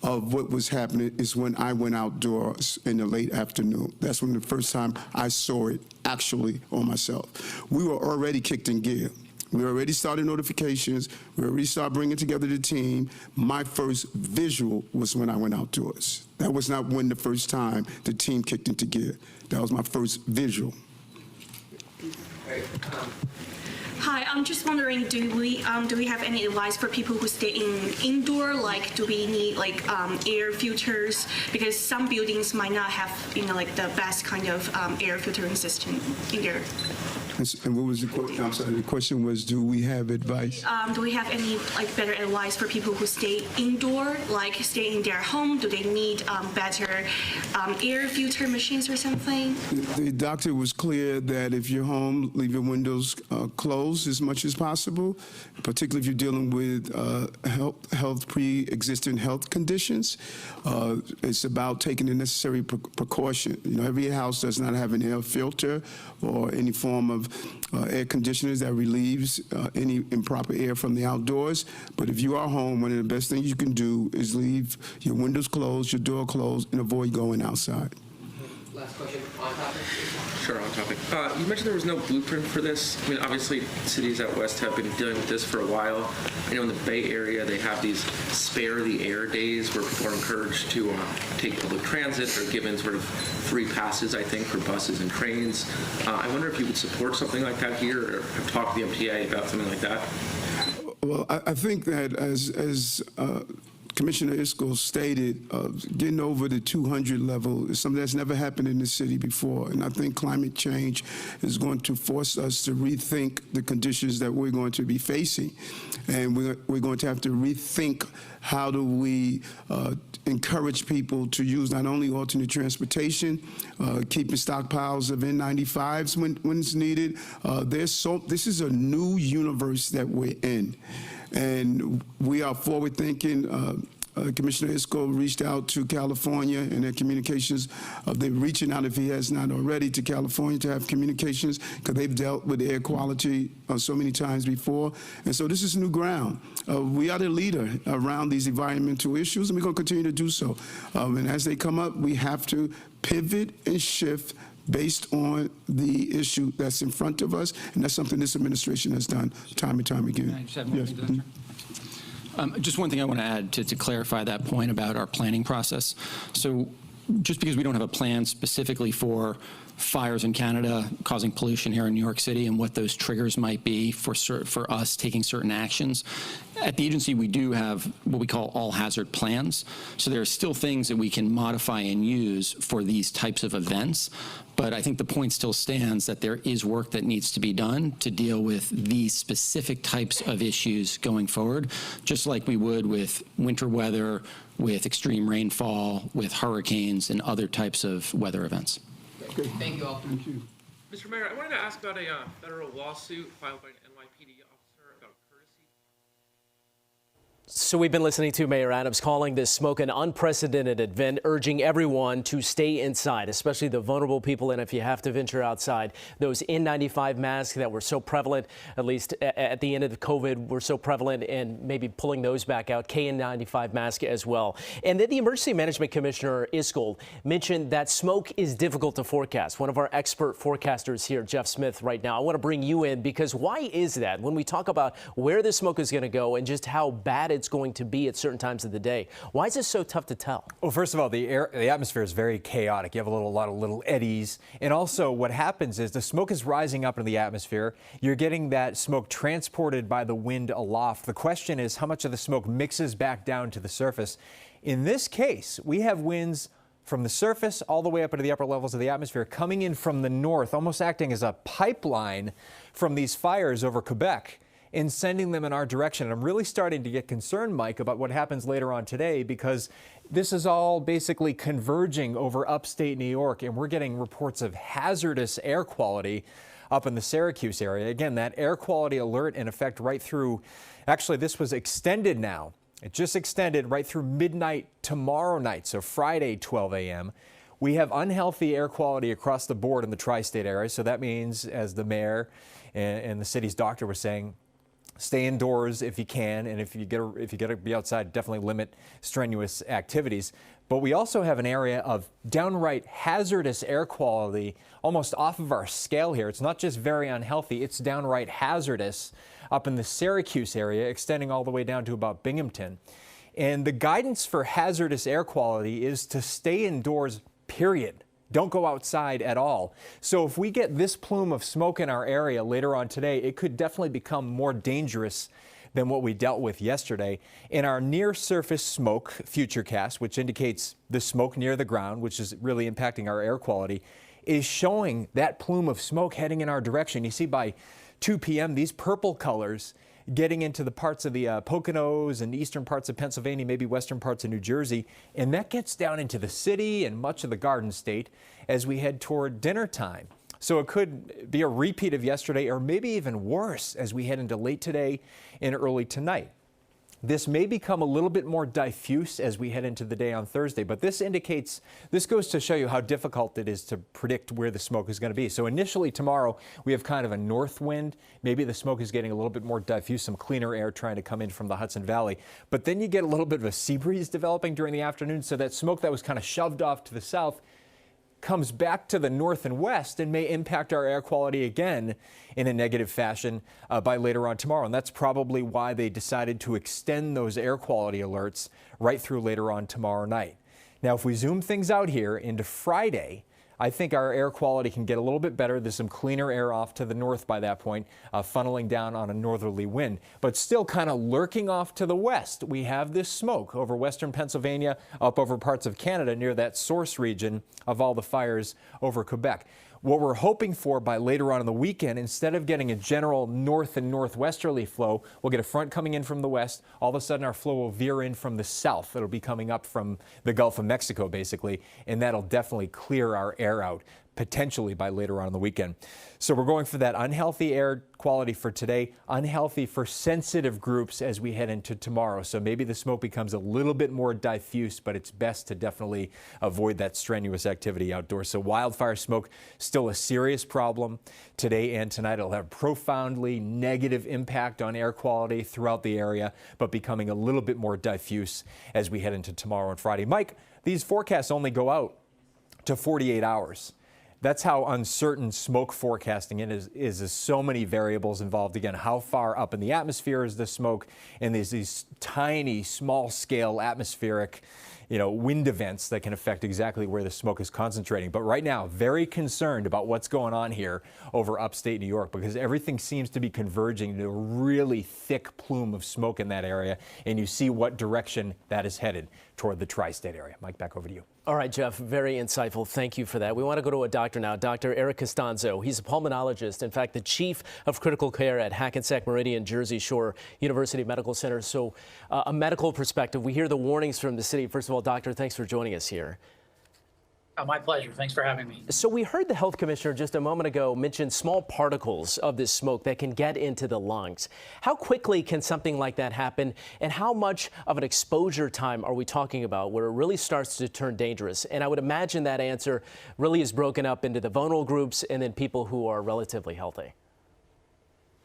of what was happening is when I went outdoors in the late afternoon. That's when the first time I saw it actually on myself. We were already kicked in gear. We already started notifications. We already started bringing together the team. My first visual was when I went outdoors. That was not when the first time the team kicked into gear. That was my first visual. Hi, I'm just wondering, do we have any advice for people who stay indoor? Like, do we need air filters? Because some buildings might not have the best kind of air filtering system in there. And what was the question? I'm sorry. The question was, do we have advice? Do we have any better advice for people who stay indoor, like stay in their home? Do they need better air filter machines or something? The doctor was clear that if you're home, leave your windows closed as much as possible, particularly if you're dealing with pre-existing health conditions. It's about taking the necessary precaution. Every house does not have an air filter or any form of air conditioners that relieves any improper air from the outdoors. But if you are home, one of the best things you can do is leave your windows closed, your door closed, and avoid going outside. Last question, on topic. Sure, on topic. You mentioned there was no blueprint for this. I mean, obviously, cities out west have been dealing with this for a while. I know in the Bay Area, they have these spare the air days where people are encouraged to take public transit. They're given sort of free passes, I think, for buses and trains. I wonder if you would support something like that here, or have talked to the MTA about something like that. Well, I think that as Commissioner Iscol stated, getting over the 200 level is something that's never happened in the city before. And I think climate change is going to force us to rethink the conditions that we're going to be facing. And we're going to have to rethink how do we encourage people to use not only alternate transportation, keeping stockpiles of N95s when it's needed. This is a new universe that we're in. And we are forward thinking. Commissioner Iscol reached out to California and their communications. They're reaching out, if he has not already, to California to have communications because they've dealt with air quality so many times before. And so this is new ground. We are the leader around these environmental issues, and we're going to continue to do so. And as they come up, we have to pivot and shift based on the issue that's in front of us, and that's something this administration has done time and time again. Can I just have one thing, just one thing I want to add to clarify that point about our planning process. So just because we don't have a plan specifically for fires in Canada causing pollution here in New York City and what those triggers might be for us taking certain actions, at the agency we do have what we call all hazard plans. So there are still things that we can modify and use for these types of events. But I think the point still stands that there is work that needs to be done to deal with these specific types of issues going forward, just like we would with winter weather, with extreme rainfall, with hurricanes and other types of weather events. Thank you all. Thank you. Mr. Mayor, I wanted to ask about a federal lawsuit filed by an NYPD officer about courtesy. So we've been listening to Mayor Adams calling this smoke an unprecedented event, urging everyone to stay inside, especially the vulnerable people. And if you have to venture outside, those N95 masks that were so prevalent, at least at the end of the COVID, were so prevalent, and maybe pulling those back out, KN95 mask as well. And then the Emergency Management Commissioner Iscol mentioned that smoke is difficult to forecast. One of our expert forecasters here, Jeff Smith, right now, I want to bring you in because why is that? When we talk about where the smoke is going to go and just how bad it's going to be at certain times of the day, why is it so tough to tell? Well, first of all, the atmosphere is very chaotic. You have a lot of little eddies. And also what happens is the smoke is rising up into the atmosphere. You're getting that smoke transported by the wind aloft. The question is how much of the smoke mixes back down to the surface. In this case, we have winds from the surface all the way up into the upper levels of the atmosphere coming in from the north, almost acting as a pipeline from these fires over Quebec and sending them in our direction. And I'm really starting to get concerned, Mike, about what happens later on today, because this is all basically converging over upstate New York, and we're getting reports of hazardous air quality up in the Syracuse area. Again, that air quality alert in effect right through, actually this was extended now. It just extended right through midnight tomorrow night, so Friday, 12 a.m. We have unhealthy air quality across the board in the tri-state area. So that means, as the mayor and the city's doctor was saying, stay indoors if you can, and if you get to be outside, definitely limit strenuous activities. but we also have an area of downright hazardous air quality almost off of our scale here. It's not just very unhealthy, it's downright hazardous up in the Syracuse area, extending all the way down to about Binghamton. And the guidance for hazardous air quality is to stay indoors, period. Don't go outside at all. So if we get this plume of smoke in our area later on today, it could definitely become more dangerous than what we dealt with yesterday. In our near-surface smoke futurecast, which indicates the smoke near the ground, which is really impacting our air quality, is showing that plume of smoke heading in our direction. You see by 2 p.m., these purple colors getting into the parts of the Poconos and eastern parts of Pennsylvania, maybe western parts of New Jersey, and that gets down into the city and much of the Garden State as we head toward dinner time. So it could be a repeat of yesterday, or maybe even worse as we head into late today and early tonight. This may become a little bit more diffuse as we head into the day on Thursday, but this goes to show you how difficult it is to predict where the smoke is going to be. So initially tomorrow, we have kind of a north wind. Maybe the smoke is getting a little bit more diffuse, some cleaner air trying to come in from the Hudson Valley. But then you get a little bit of a sea breeze developing during the afternoon, so that smoke that was kind of shoved off to the south comes back to the north and west and may impact our air quality again in a negative fashion by later on tomorrow. And that's probably why they decided to extend those air quality alerts right through later on tomorrow night. Now, if we zoom things out here into Friday, I think our air quality can get a little bit better. There's some cleaner air off to the north by that point, funneling down on a northerly wind, but still kind of lurking off to the west. We have this smoke over western Pennsylvania, up over parts of Canada near that source region of all the fires over Quebec. What we're hoping for by later on in the weekend, instead of getting a general north and northwesterly flow, we'll get a front coming in from the west. All of a sudden, our flow will veer in from the south. It'll be coming up from the Gulf of Mexico, basically, and that'll definitely clear our air out, potentially by later on in the weekend. So we're going for that unhealthy air quality for today, unhealthy for sensitive groups as we head into tomorrow. So maybe the smoke becomes a little bit more diffuse, but it's best to definitely avoid that strenuous activity outdoors. So wildfire smoke, still a serious problem today and tonight. It'll have profoundly negative impact on air quality throughout the area, but becoming a little bit more diffuse as we head into tomorrow and Friday. Mike, these forecasts only go out to 48 hours. That's how uncertain smoke forecasting is. There's so many variables involved. Again, how far up in the atmosphere is the smoke? And there's these tiny, small-scale atmospheric, wind events that can affect exactly where the smoke is concentrating. But right now, very concerned about what's going on here over upstate New York, because everything seems to be converging to a really thick plume of smoke in that area. And you see what direction that is headed toward the tri-state area. Mike, back over to you. All right, Jeff, very insightful. Thank you for that. We want to go to a doctor now, Dr. Eric Costanzo. He's a pulmonologist, in fact, the chief of critical care at Hackensack Meridian Jersey Shore University Medical Center. So a medical perspective, we hear the warnings from the city. First of all, doctor, thanks for joining us here. Oh, my pleasure. Thanks for having me. So we heard the health commissioner just a moment ago mention small particles of this smoke that can get into the lungs. How quickly can something like that happen, and how much of an exposure time are we talking about where it really starts to turn dangerous? And I would imagine that answer really is broken up into the vulnerable groups and then people who are relatively healthy.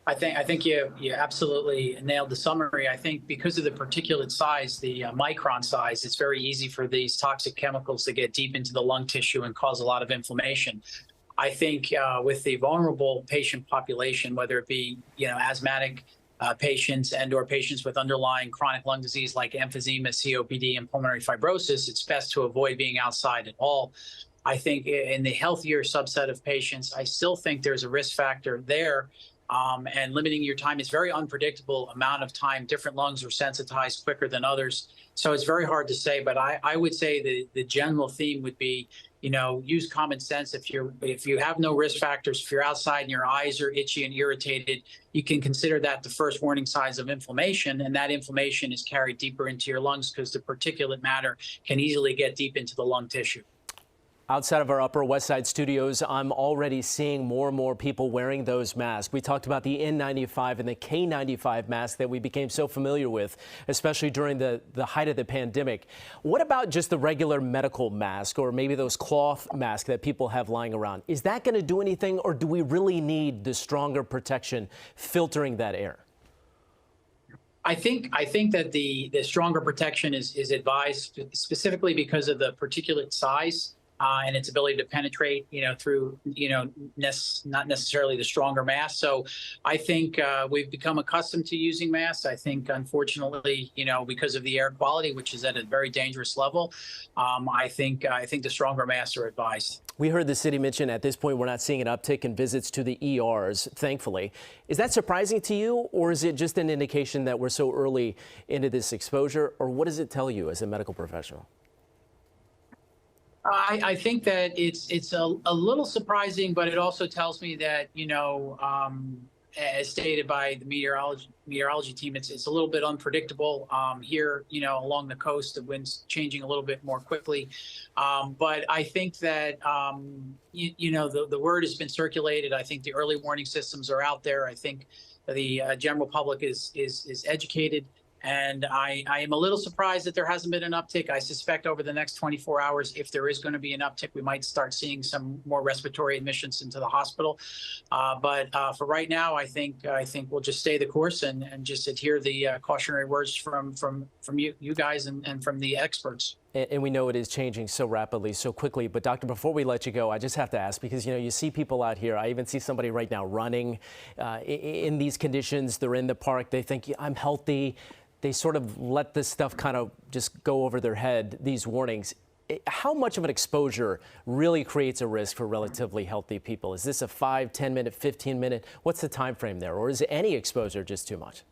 I think you absolutely nailed the summary. I think because of the particulate size, the micron size, it's very easy for these toxic chemicals to get deep into the lung tissue and cause a lot of inflammation. I think with the vulnerable patient population, whether it be asthmatic patients and/or patients with underlying chronic lung disease like emphysema, COPD, and pulmonary fibrosis, it's best to avoid being outside at all. I think in the healthier subset of patients, I still think there's a risk factor there. And limiting your time is very unpredictable amount of time. Different lungs are sensitized quicker than others. So it's very hard to say, but I would say the general theme would be, use common sense. If you have no risk factors, if you're outside and your eyes are itchy and irritated, you can consider that the first warning signs of inflammation, and that inflammation is carried deeper into your lungs because the particulate matter can easily get deep into the lung tissue. Outside of our Upper West Side studios, I'm already seeing more and more people wearing those masks. We talked about the N95 and the K95 mask that we became so familiar with, especially during the height of the pandemic. What about just the regular medical mask, or maybe those cloth masks that people have lying around? Is that going to do anything, or do we really need the stronger protection filtering that air? I think that the stronger protection is advised specifically because of the particulate size and its ability to penetrate, through, not necessarily the stronger mask. So I think we've become accustomed to using masks. I think, unfortunately, because of the air quality, which is at a very dangerous level, I think the stronger masks are advised. We heard the city mention at this point we're not seeing an uptick in visits to the ERs, thankfully. Is that surprising to you, or is it just an indication that we're so early into this exposure, or what does it tell you as a medical professional? I think that it's a little surprising, but it also tells me that, as stated by the meteorology team, it's a little bit unpredictable here, along the coast. The wind's changing a little bit more quickly. But I think that, the word has been circulated. I think the early warning systems are out there. I think the general public is educated. And I am a little surprised that there hasn't been an uptick. I suspect over the next 24 hours, if there is going to be an uptick, we might start seeing some more respiratory admissions into the hospital. But for right now, I think we'll just stay the course and just adhere the cautionary words from you guys and from the experts. And we know it is changing so rapidly, so quickly. But doctor, before we let you go, I just have to ask, because, you see people out here. I even see somebody right now running in these conditions. They're in the park. They think, I'm healthy. They sort of let this stuff kind of just go over their head, these warnings. How much of an exposure really creates a risk for relatively healthy people? Is this a 5, 10 minute, 15 minute? What's the time frame there? Or is any exposure just too much?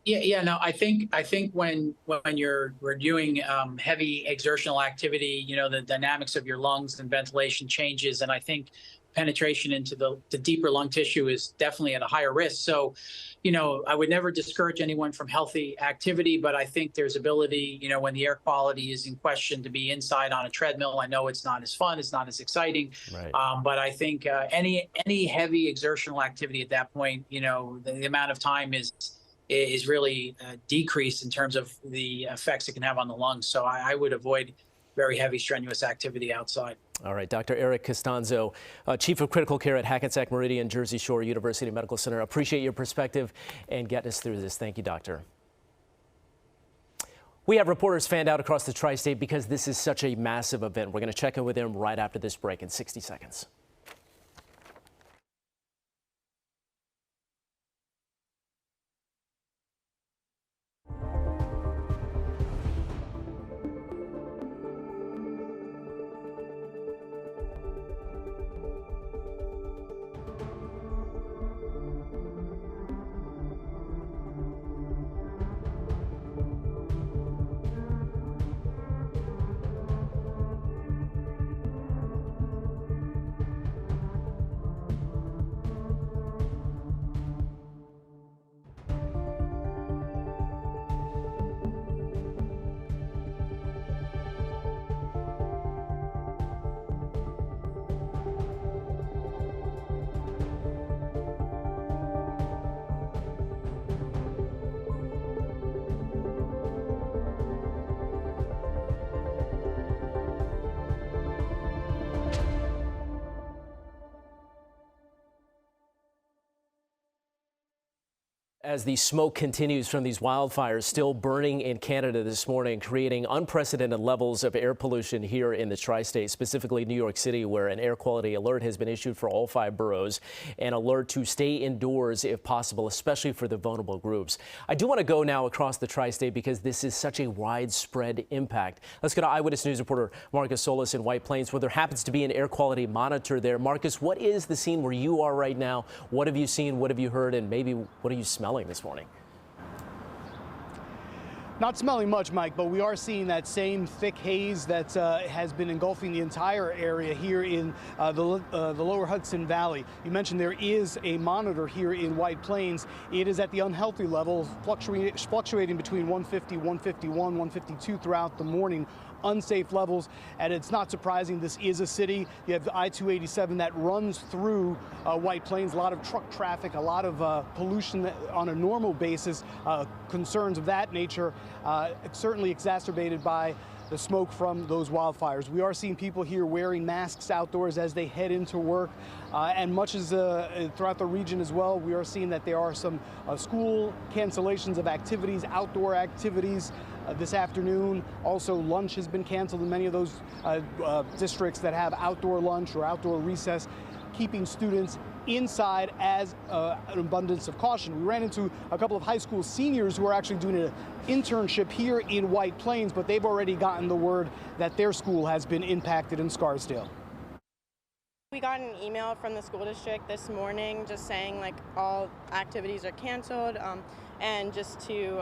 No, I think when you're doing heavy exertional activity, the dynamics of your lungs and ventilation changes, and I think penetration into the deeper lung tissue is definitely at a higher risk. So, I would never discourage anyone from healthy activity, but I think there's ability, when the air quality is in question, to be inside on a treadmill. I know it's not as fun, it's not as exciting, right. But I think any heavy exertional activity at that point, the amount of time is really decreased in terms of the effects it can have on the lungs. So I would avoid very heavy, strenuous activity outside. All right, Dr. Eric Costanzo, Chief of Critical Care at Hackensack Meridian Jersey Shore University Medical Center. Appreciate your perspective and getting us through this. Thank you, Doctor. We have reporters fanned out across the tri-state because this is such a massive event. We're going to check in with them right after this break in 60 seconds. As the smoke continues from these wildfires still burning in Canada this morning, creating unprecedented levels of air pollution here in the tri-state, specifically New York City, where an air quality alert has been issued for all 5 boroughs, an alert to stay indoors if possible, especially for the vulnerable groups. I do want to go now across the tri-state because this is such a widespread impact. Let's go to Eyewitness News reporter Marcus Solis in White Plains, where there happens to be an air quality monitor there. Marcus, what is the scene where you are right now? What have you seen? What have you heard? And maybe what are you smelling this morning? Not smelling much, Mike, but we are seeing that same thick haze that has been engulfing the entire area here in the lower Hudson Valley. You mentioned there is a monitor here in White Plains. It is at the unhealthy level, fluctuating between 150, 151, 152 throughout the morning. Unsafe levels, and it's not surprising. This is a city. You have the I-287 that runs through White Plains. A lot of truck traffic, a lot of pollution on a normal basis. Concerns of that nature, certainly exacerbated by the smoke from those wildfires. We are seeing people here wearing masks outdoors as they head into work, and much as throughout the region as well, we are seeing that there are some school cancellations of activities, outdoor activities. This afternoon, also lunch has been canceled in many of those districts that have outdoor lunch or outdoor recess, keeping students inside as an abundance of caution. We ran into a couple of high school seniors who are actually doing an internship here in White Plains, but they've already gotten the word that their school has been impacted in Scarsdale. We got an email from the school district this morning just saying like all activities are canceled, and just to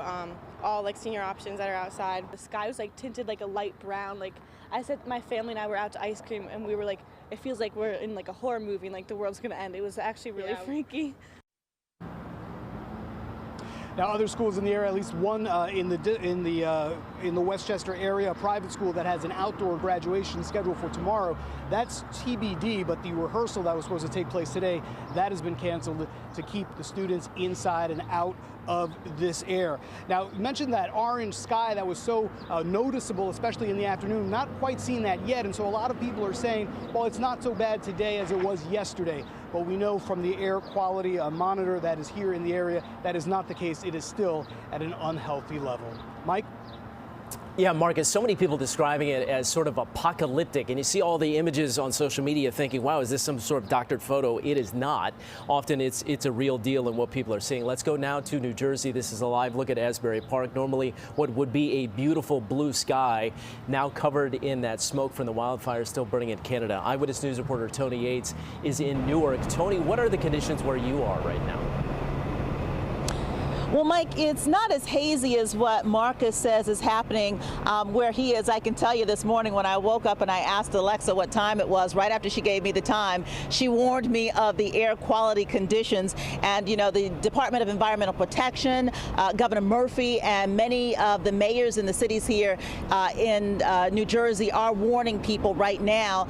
all like senior options that are outside. The sky was like tinted like a light brown. Like I said, my family and I were out to ice cream and we were like, it feels like we're in like a horror movie, like the world's gonna end. It was actually really freaky. Now, other schools in the area, at least one in the Westchester area, a private school that has an outdoor graduation scheduled for tomorrow. That's TBD, but the rehearsal that was supposed to take place today, that has been canceled to keep the students inside and out of this air. Now, you mentioned that orange sky that was so noticeable, especially in the afternoon. Not quite seeing that yet, and so a lot of people are saying, well, it's not so bad today as it was yesterday. But we know from the air quality monitor that is here in the area, that is not the case. It is still at an unhealthy level. Mike? Yeah, Marcus, so many people describing it as sort of apocalyptic, and you see all the images on social media thinking, wow, is this some sort of doctored photo? It is not. Often it's a real deal in what people are seeing. Let's go now to New Jersey. This is a live look at Asbury Park. Normally what would be a beautiful blue sky, now covered in that smoke from the wildfire still burning in Canada. Eyewitness News reporter Tony Yates is in Newark. Tony, what are the conditions where you are right now? Well, Mike, it's not as hazy as what Marcus says is happening where he is. I can tell you this morning when I woke up and I asked Alexa what time it was, right after she gave me the time, she warned me of the air quality conditions. And, you know, the Department of Environmental Protection, Governor Murphy, and many of the mayors in the cities here in New Jersey are warning people right now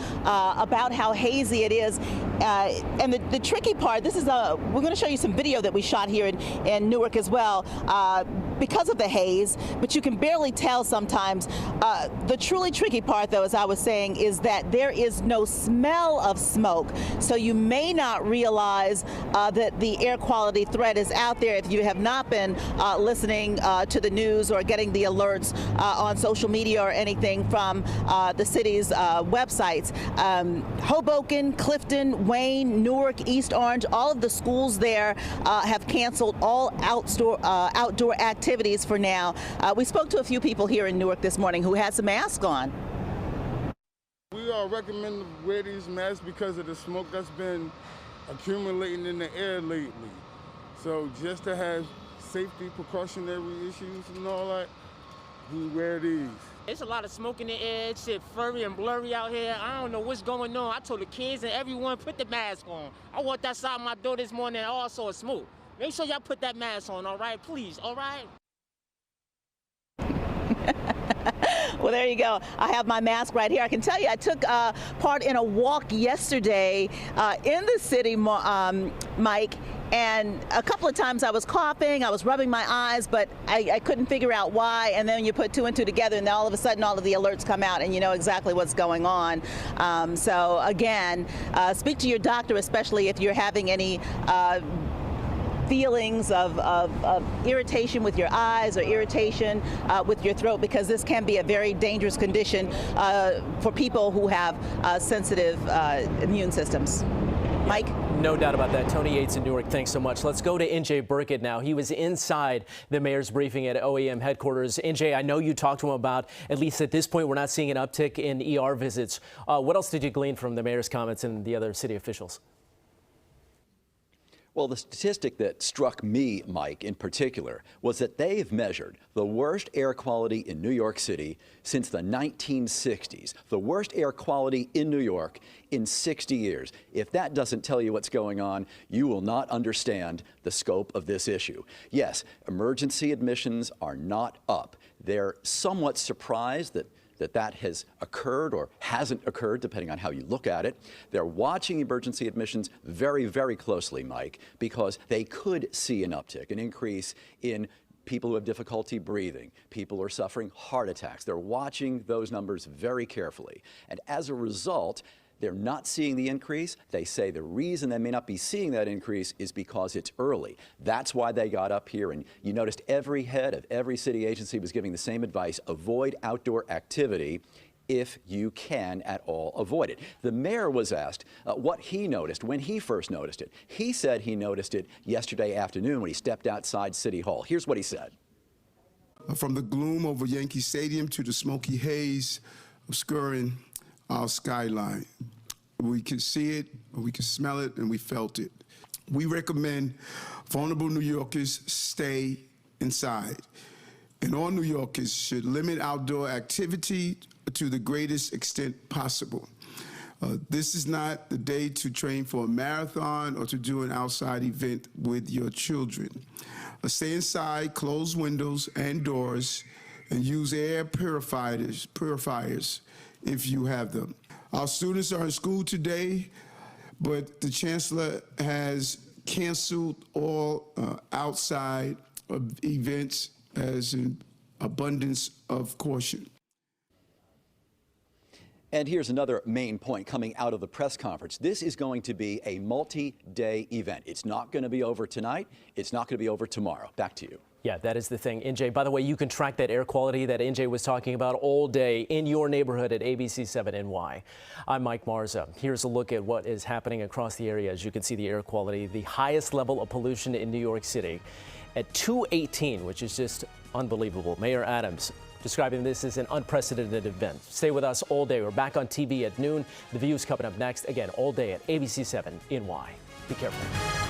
about how hazy it is. And the tricky part, this is we're going to show you some video that we shot here in Newark as well, because of the haze, but you can barely tell sometimes. The truly tricky part, though, as I was saying, is that there is no smell of smoke, so you may not realize that the air quality threat is out there if you have not been listening to the news or getting the alerts on social media or anything from the city's websites. Hoboken, Clifton, Wayne, Newark, East Orange, all of the schools there have canceled all outdoor activities for now. We spoke to a few people here in Newark this morning who had some masks on. We recommend to wear these masks because of the smoke that's been accumulating in the air lately. So just to have safety precautionary issues and all that, we wear these. It's a lot of smoke in the air. It's shit furry and blurry out here. I don't know what's going on. I told the kids and everyone, put the mask on. I walked outside my door this morning and all I saw was smoke. Make sure y'all put that mask on, all right? Please, all right? Well, there you go. I have my mask right here. I can tell you I took part in a walk yesterday in the city, Mike, and a couple of times I was coughing, I was rubbing my eyes, but I couldn't figure out why, and then you put two and two together, and then all of a sudden all of the alerts come out, and you know exactly what's going on. So again, speak to your doctor, especially if you're having any feelings of irritation with your eyes or irritation with your throat, because this can be a very dangerous condition for people who have sensitive immune systems. Mike? No doubt about that. Tony Yates in Newark, thanks so much. Let's go to NJ Burkett now. He was inside the mayor's briefing at OEM headquarters. NJ, I know you talked to him about, at least at this point, we're not seeing an uptick in ER visits. What else did you glean from the mayor's comments and the other city officials? Well, the statistic that struck me, Mike, in particular, was that they've measured the worst air quality in New York City since the 1960s. The worst air quality in New York in 60 years. If that doesn't tell you what's going on, you will not understand the scope of this issue. Yes, emergency admissions are not up. They're somewhat surprised that that has occurred or hasn't occurred, depending on how you look at it. They're watching emergency admissions very, very closely, Mike, because they could see an uptick, an increase in people who have difficulty breathing, people who are suffering heart attacks. They're watching those numbers very carefully. And as a result, they're not seeing the increase. They say the reason they may not be seeing that increase is because it's early. That's why they got up here. And you noticed every head of every city agency was giving the same advice: avoid outdoor activity if you can at all avoid it. The mayor was asked what he noticed when he first noticed it. He said he noticed it yesterday afternoon when he stepped outside City Hall. Here's what he said. From the gloom over Yankee Stadium to the smoky haze obscuring our skyline, we could see it, we could smell it, and we felt it. We recommend vulnerable New Yorkers stay inside, and all New Yorkers should limit outdoor activity to the greatest extent possible. This is not the day to train for a marathon or to do an outside event with your children. Stay inside, close windows and doors, and use air purifiers if you have them. Our students are in school today, but the chancellor has canceled all outside events as an abundance of caution. And here's another main point coming out of the press conference. This is going to be a multi-day event. It's not going to be over tonight. It's not going to be over tomorrow. Back to you. Yeah, that is the thing. NJ, by the way, you can track that air quality that NJ was talking about all day in your neighborhood at ABC7NY. I'm Mike Marza. Here's a look at what is happening across the area. As you can see, the air quality, the highest level of pollution in New York City at 218, which is just unbelievable. Mayor Adams describing this as an unprecedented event. Stay with us all day. We're back on TV at noon. The View's coming up next, again, all day at ABC7NY. Be careful.